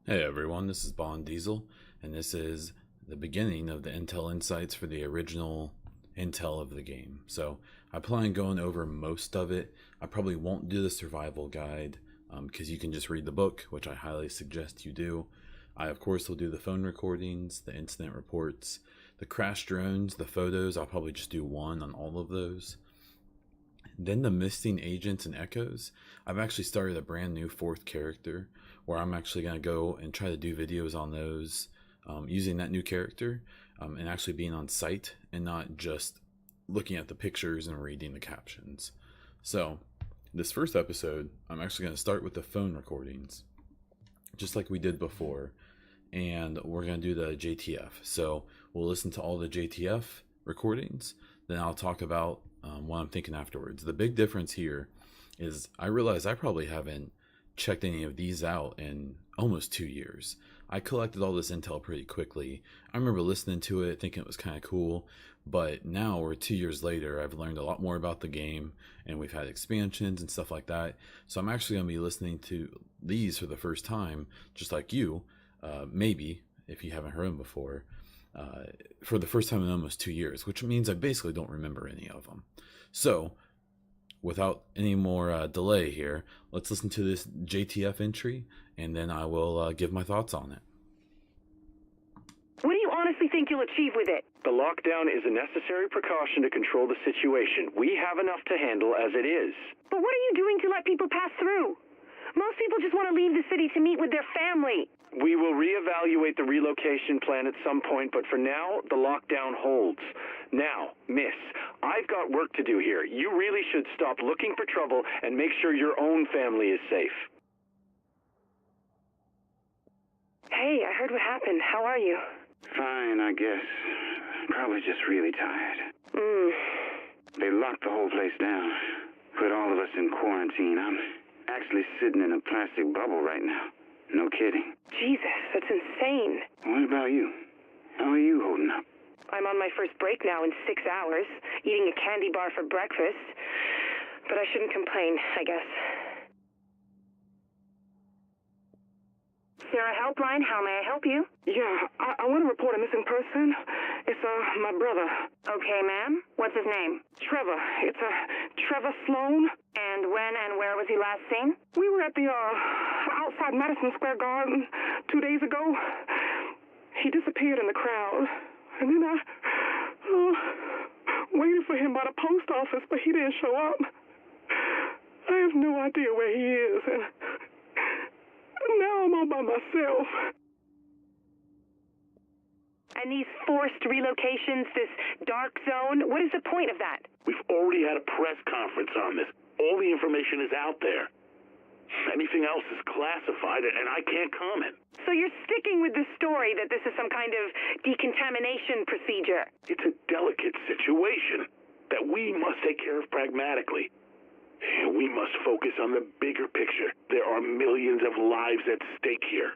Hey everyone, this is Bond Diesel, and this is the beginning of the Intel Insights for the original Intel of the game. So I plan on going over most of it. I probably won't do the survival guide because you can just read the book, which I highly suggest you do. I of course will do the phone recordings, the incident reports, the crash drones, the photos. I'll probably just do one on all of those. Then the missing agents and echoes. I've actually started a brand new fourth character where I'm actually going to go and try to do videos on those using that new character and actually being on site and not just looking at the pictures and reading the captions. So this first episode, I'm actually going to start with the phone recordings, just like we did before, and we're going to do the JTF. So we'll listen to all the JTF recordings, then I'll talk about what I'm thinking afterwards. The big difference here is I realize I probably haven't checked any of these out in almost 2 years. I collected all this intel pretty quickly. I remember listening to it, thinking it was kind of cool, but now we're 2 years later, I've learned a lot more about the game, and we've had expansions and stuff like that. So I'm actually going to be listening to these for the first time, just like you, maybe, if you haven't heard them before. For the first time in almost 2 years, which means I basically don't remember any of them. So, without any more delay here, let's listen to this JTF entry, and then I will give my thoughts on it. What do you honestly think you'll achieve with it? The lockdown is a necessary precaution to control the situation. We have enough to handle as it is. But what are you doing to let people pass through? Most people just want to leave the city to meet with their family. We will reevaluate the relocation plan at some point, but for now, the lockdown holds. Now, miss, I've got work to do here. You really should stop looking for trouble and make sure your own family is safe. Hey, I heard what happened. How are you? Fine, I guess. Probably just really tired. They locked the whole place down. Put all of us in quarantine. I'm actually sitting in a plastic bubble right now. No kidding. Jesus, that's insane. What about you? How are you holding up? I'm on my first break now in 6 hours, eating a candy bar for breakfast. But I shouldn't complain, I guess. Sarah Helpline, how may I help you? Yeah, I want to report a missing person. It's, my brother. Okay, ma'am. What's his name? Trevor. It's, Trevor Sloane. And when and where was he last seen? We were at the, outside Madison Square Garden 2 days ago. He disappeared in the crowd. And then I waited for him by the post office, but he didn't show up. I have no idea where he is, and now I'm all by myself. And these forced relocations, this dark zone, what is the point of that? We've already had a press conference on this. All the information is out there. Anything else is classified, and I can't comment. So you're sticking with the story that this is some kind of decontamination procedure? It's a delicate situation that we must take care of pragmatically. And we must focus on the bigger picture. There are millions of lives at stake here.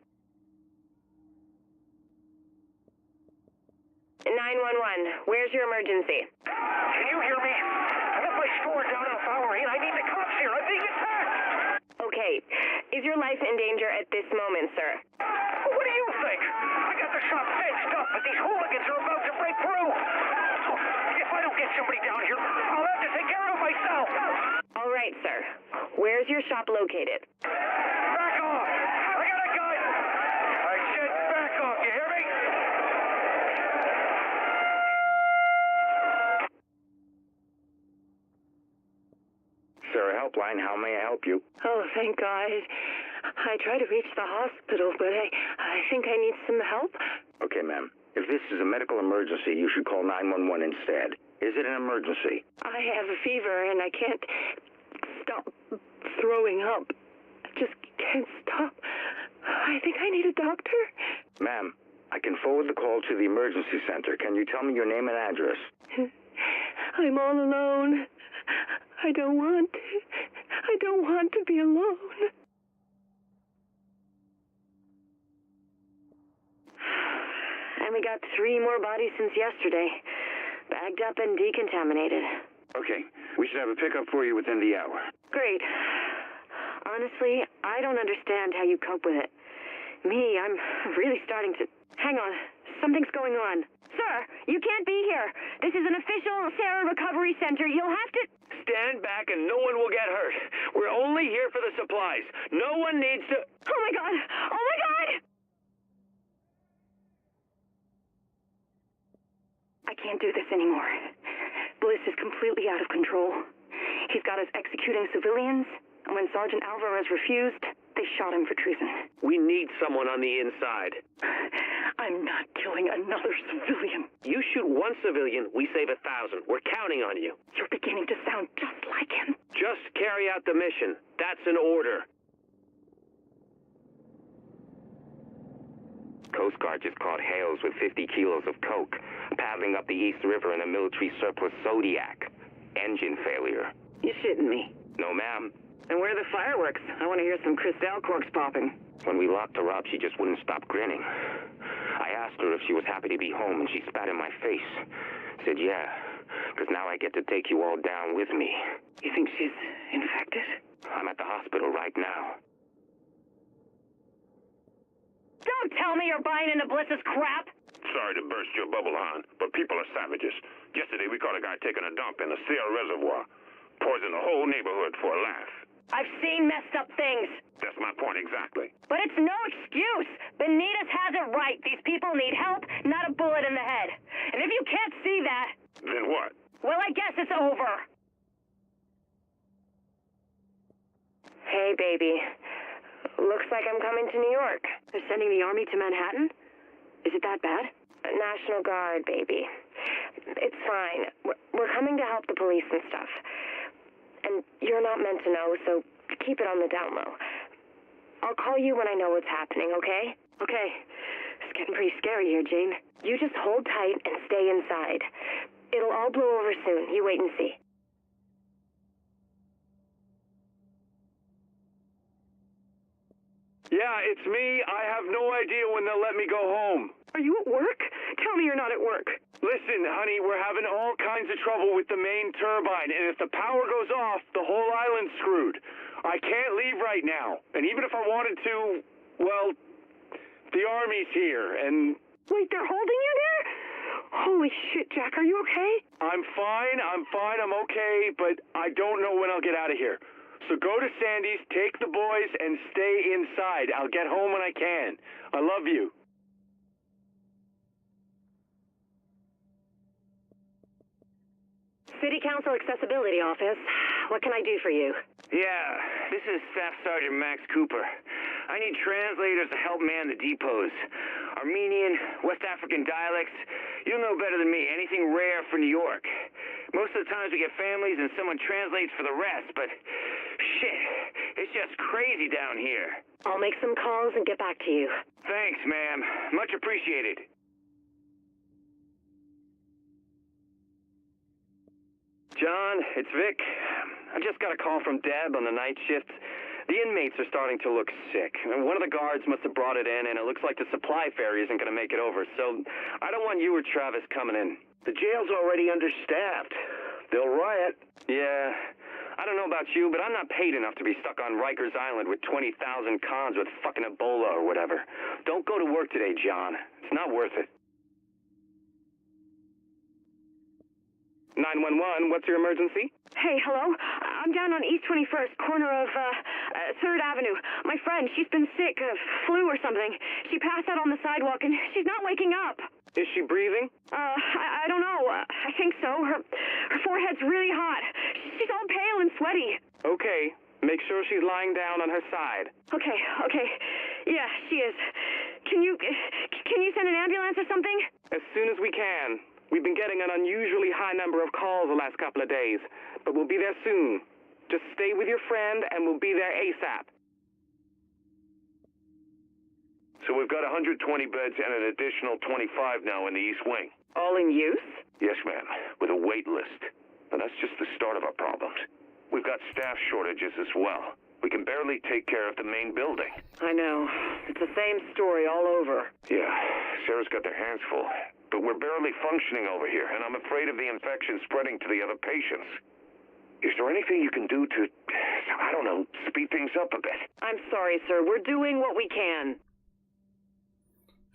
911, where's your emergency? Can you hear me? I'm at my store down on Bowery, and I need the cops here. I'm being attacked! Okay. Is your life in danger at this moment, sir? What do you think? I got the shop fenced up, but these hooligans are about to break through. If I don't get somebody down here, I'll have to take care of myself. All right, sir. Where's your shop located? Back off! I got a gun! I said back off, you hear me? Sarah Helpline, how may I help you? Oh, thank God. I tried to reach the hospital, but I think I need some help. Okay, ma'am. If this is a medical emergency, you should call 911 instead. Is it an emergency? I have a fever, and I can't stop throwing up. I just can't stop. I think I need a doctor. Ma'am, I can forward the call to the emergency center. Can you tell me your name and address? I'm all alone. I don't want to be alone. And we got 3 more bodies since yesterday. Bagged up and decontaminated. Okay, we should have a pickup for you within the hour. Great. Honestly, I don't understand how you cope with it. Me, I'm really starting to... Hang on. Something's going on. Sir, you can't be here. This is an official Sarah Recovery Center. You'll have to... Stand back and no one will get hurt. We're only here for the supplies. No one needs to... Oh my god! Oh my god! I can't do this anymore. Bliss is completely out of control. He's got us executing civilians, and when Sergeant Alvarez refused, they shot him for treason. We need someone on the inside. I'm not killing another civilian. You shoot one civilian, we save 1,000. We're counting on you. You're beginning to sound just like him. Just carry out the mission. That's an order. Coast Guard just caught Hales with 50 kilos of coke, paddling up the East River in a military surplus Zodiac. Engine failure. You're shitting me. No, ma'am. And where are the fireworks? I want to hear some Cristal corks popping. When we locked her up, she just wouldn't stop grinning. I asked her if she was happy to be home, and she spat in my face. Said, yeah, because now I get to take you all down with me. You think she's infected? I'm at the hospital right now. Don't tell me you're buying into Bliss's crap! Sorry to burst your bubble, hon, but people are savages. Yesterday we caught a guy taking a dump in the Sierra Reservoir. Poisoned the whole neighborhood for a laugh. I've seen messed up things. That's my point exactly. But it's no excuse. Benitez has it right. These people need help, not a bullet in the head. And if you can't see that... Then what? Well, I guess it's over. Hey, baby. Looks like I'm coming to New York. They're sending the army to Manhattan? Is it that bad? National Guard, baby. It's fine. We're coming to help the police and stuff. And you're not meant to know, so keep it on the down low. I'll call you when I know what's happening, okay? Okay. It's getting pretty scary here, Jane. You just hold tight and stay inside. It'll all blow over soon. You wait and see. Yeah, it's me. I have no idea when they'll let me go home. Are you at work? Tell me you're not at work. Listen, honey, we're having all kinds of trouble with the main turbine, and if the power goes off, the whole island's screwed. I can't leave right now, and even if I wanted to, well, the army's here, and... Wait, they're holding you there? Holy shit, Jack, are you okay? I'm fine, I'm okay, but I don't know when I'll get out of here. So go to Sandy's, take the boys, and stay inside. I'll get home when I can. I love you. City Council Accessibility Office. What can I do for you? Yeah, this is Staff Sergeant Max Cooper. I need translators to help man the depots. Armenian, West African dialects. You'll know better than me. Anything rare for New York. Most of the times we get families and someone translates for the rest, but shit, it's just crazy down here. I'll make some calls and get back to you. Thanks, ma'am. Much appreciated. John, it's Vic. I just got a call from Deb on the night shift. The inmates are starting to look sick. One of the guards must have brought it in, and it looks like the supply ferry isn't going to make it over. So I don't want you or Travis coming in. The jail's already understaffed. They'll riot. Yeah, I don't know about you, but I'm not paid enough to be stuck on Rikers Island with 20,000 cons with fucking Ebola or whatever. Don't go to work today, John. It's not worth it. 911, what's your emergency? Hey, hello? I'm down on East 21st, corner of, 3rd Avenue. My friend, she's been sick, flu or something. She passed out on the sidewalk, and she's not waking up. Is she breathing? I don't know. I think so. Her forehead's really hot. She's all pale and sweaty. Okay, make sure she's lying down on her side. Okay. Yeah, she is. Can you send an ambulance or something? As soon as we can. We've been getting an unusually high number of calls the last couple of days, but we'll be there soon. Just stay with your friend, and we'll be there ASAP. So we've got 120 beds and an additional 25 now in the East Wing. All in use? Yes, ma'am, with a wait list. And that's just the start of our problems. We've got staff shortages as well. We can barely take care of the main building. I know. It's the same story all over. Yeah, Sarah's got their hands full. But we're barely functioning over here, and I'm afraid of the infection spreading to the other patients. Is there anything you can do to, I don't know, speed things up a bit? I'm sorry, sir. We're doing what we can.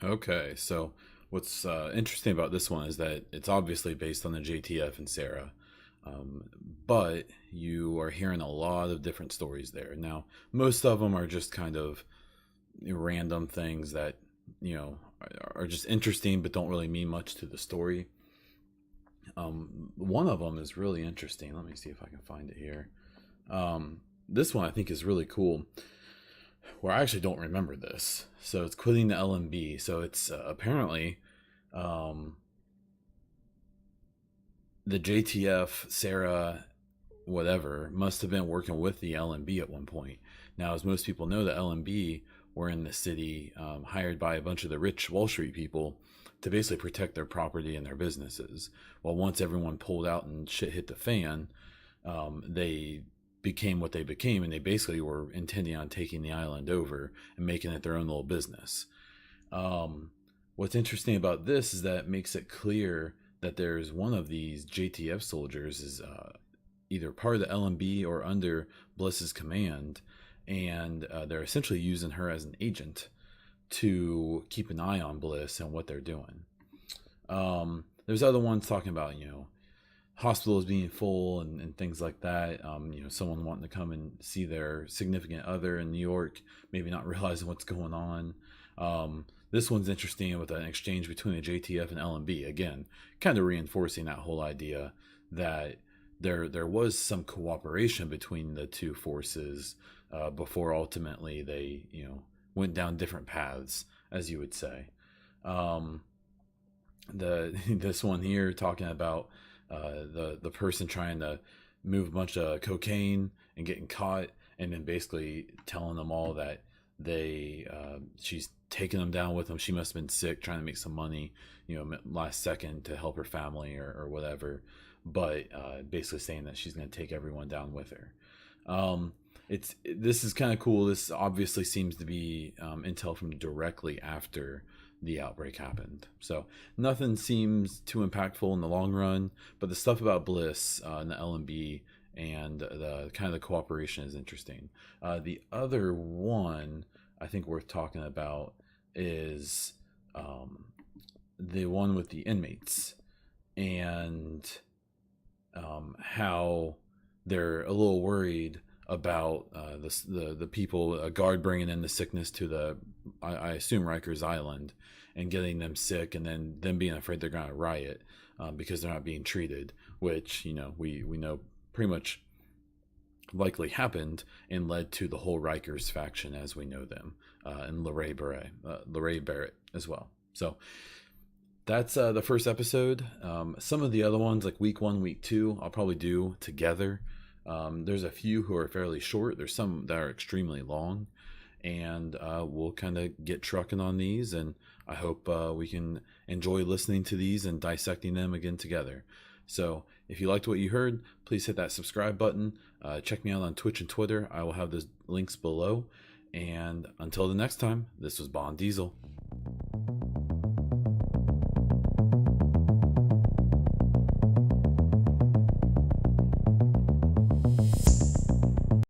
Okay, so what's interesting about this one is that it's obviously based on the JTF and Sarah, um, but you are hearing a lot of different stories there. Now, most of them are just kind of random things that, are just interesting but don't really mean much to the story. One of them is really interesting. Let me see if I can find it here. This one I think is really cool, where I actually don't remember this. So it's quitting the LMB. So it's apparently the JTF, Sarah, whatever, must have been working with the LMB at one point. Now, as most people know, the LMB were in the city, hired by a bunch of the rich Wall Street people to basically protect their property and their businesses. Well, once everyone pulled out and shit hit the fan, they became what they became, and they basically were intending on taking the island over and making it their own little business. What's interesting about this is that it makes it clear that there's one of these JTF soldiers is either part of the LMB or under Bliss's command, and they're essentially using her as an agent to keep an eye on Bliss and what they're doing. There's other ones talking about, hospitals being full and things like that. Someone wanting to come and see their significant other in New York, maybe not realizing what's going on. This one's interesting with an exchange between the JTF and LMB. Again, kind of reinforcing that whole idea that there was some cooperation between the two forces before ultimately they, went down different paths, as you would say. This one here talking about the person trying to move a bunch of cocaine and getting caught, and then basically telling them all that she's taking them down with them. She must have been sick, trying to make some money, last second to help her family or whatever, but basically saying that she's going to take everyone down with her. This is kind of cool. This obviously seems to be intel from directly after the outbreak happened, so nothing seems too impactful in the long run, but the stuff about Bliss and the LMB and the kind of the cooperation is interesting. The other one I think worth talking about is the one with the inmates, and how they're a little worried about the people, a guard bringing in the sickness to the I assume Rikers Island, and getting them sick, and then them being afraid they're going to riot because they're not being treated, which we know pretty much likely happened and led to the whole Rikers faction as we know them, and LeRae Barrett as well. So that's the first episode. Some of the other ones, like week 1, week 2, I'll probably do together. There's a few who are fairly short. There's some that are extremely long, and we'll kind of get trucking on these, and I hope we can enjoy listening to these and dissecting them again together. So if you liked what you heard, please hit that subscribe button. Check me out on Twitch and Twitter. I will have the links below. And until the next time, this was Bond Diesel.